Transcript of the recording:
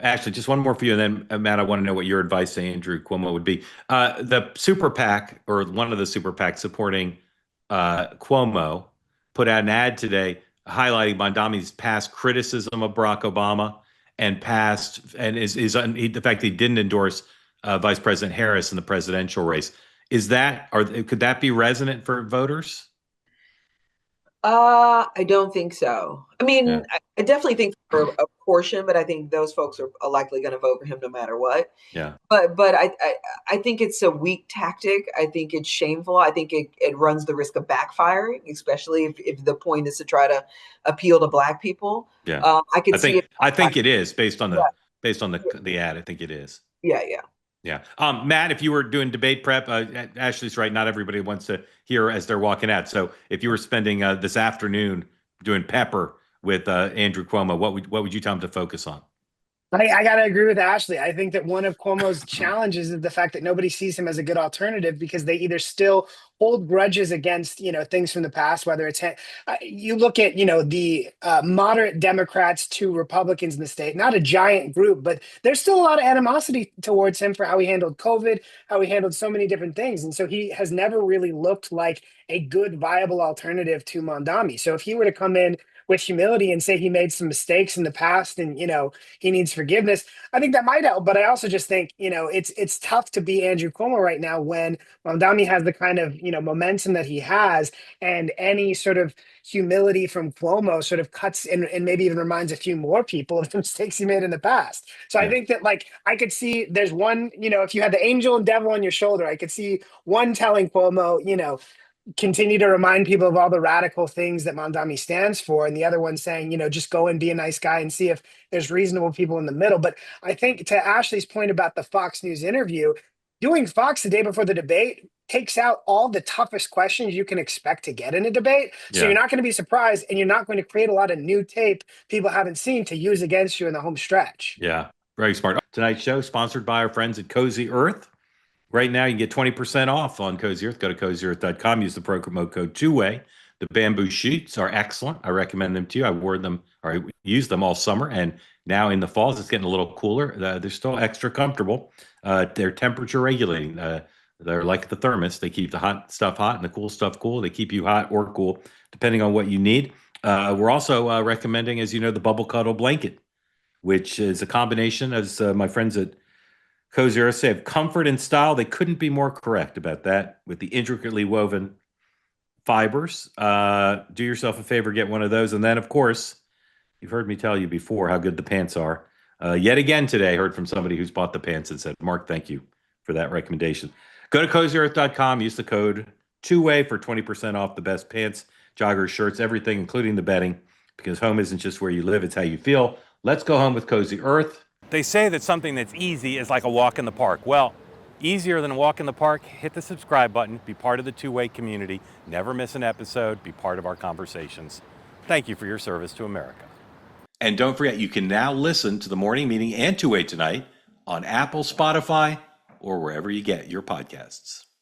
Actually, just one more for you, and then Matt, I want to know what your advice to Andrew Cuomo would be. The super PAC or one of the super PACs supporting Cuomo put out an ad today highlighting Mondami's past criticism of Barack Obama and past and the fact that he didn't endorse Vice President Harris in the presidential race. Is that or could that be resonant for voters? I don't think so. I Yeah, mean, I definitely think for a portion, but I think those folks are likely going to vote for him no matter what. yeah, But I think it's a weak tactic. I think it's shameful. I think it runs the risk of backfiring, especially if the point is to try to appeal to Black people. yeah. I could I see think it I backfire. think it is Yeah, based on the ad. I think it is. yeah, yeah. Yeah. Matt, if you were doing debate prep, Ashley's right. Not everybody wants to hear as they're walking out. So if you were spending this afternoon doing pepper with Andrew Cuomo, what would you tell him to focus on? I got to agree with Ashley. I think that one of Cuomo's challenges is the fact that nobody sees him as a good alternative because they either still hold grudges against, things from the past, whether it's, you look at, the moderate Democrats to Republicans in the state, not a giant group, but there's still a lot of animosity towards him for how he handled COVID, how he handled so many different things. And so he has never really looked like a good, viable alternative to Mondami. So if he were to come in with humility and say he made some mistakes in the past and, he needs forgiveness. I think that might help, but I also just think it's tough to be Andrew Cuomo right now when Mamdani has the kind of momentum that he has, and any sort of humility from Cuomo sort of cuts and maybe even reminds a few more people of the mistakes he made in the past. So I Yeah. think that I could see there's one, if you had the angel and devil on your shoulder, I could see one telling Cuomo, continue to remind people of all the radical things that Mandami stands for, and the other one saying, just go and be a nice guy and see if there's reasonable people in the middle. But I think to Ashley's point about the Fox News interview, doing Fox the day before the debate takes out all the toughest questions you can expect to get in a debate. So you're Yeah. not going to be surprised, and you're not going to create a lot of new tape people haven't seen to use against you in the home stretch. Yeah. Very smart. Tonight's show sponsored by our friends at Cozy Earth. Right now, you can get 20% off on Cozy Earth. Go to cozyearth.com. Use the promo code two-way. The bamboo sheets are excellent. I recommend them to you. I wore them or I used them all summer. And now in the falls, it's getting a little cooler. They're still extra comfortable. They're temperature regulating. They're like the thermos. They keep the hot stuff hot and the cool stuff cool. They keep you hot or cool, depending on what you need. We're also recommending, as you know, the Bubble Cuddle Blanket, which is a combination, as my friends at Cozy Earth say, of comfort and style. They couldn't be more correct about that with the intricately woven fibers. Do yourself a favor, get one of those. And then, of course, you've heard me tell you before how good the pants are. Yet again today, I heard from somebody who's bought the pants and said, Mark, thank you for that recommendation. Go to cozyearth.com, use the code two-way for 20% off the best pants, joggers, shirts, everything, including the bedding, because home isn't just where you live, it's how you feel. Let's go home with Cozy Earth. They say that something that's easy is like a walk in the park. Well, easier than a walk in the park, hit the subscribe button, be part of the two-way community, never miss an episode, be part of our conversations. Thank you for your service to America. And don't forget, you can now listen to the morning meeting and two-way tonight on Apple, Spotify, or wherever you get your podcasts.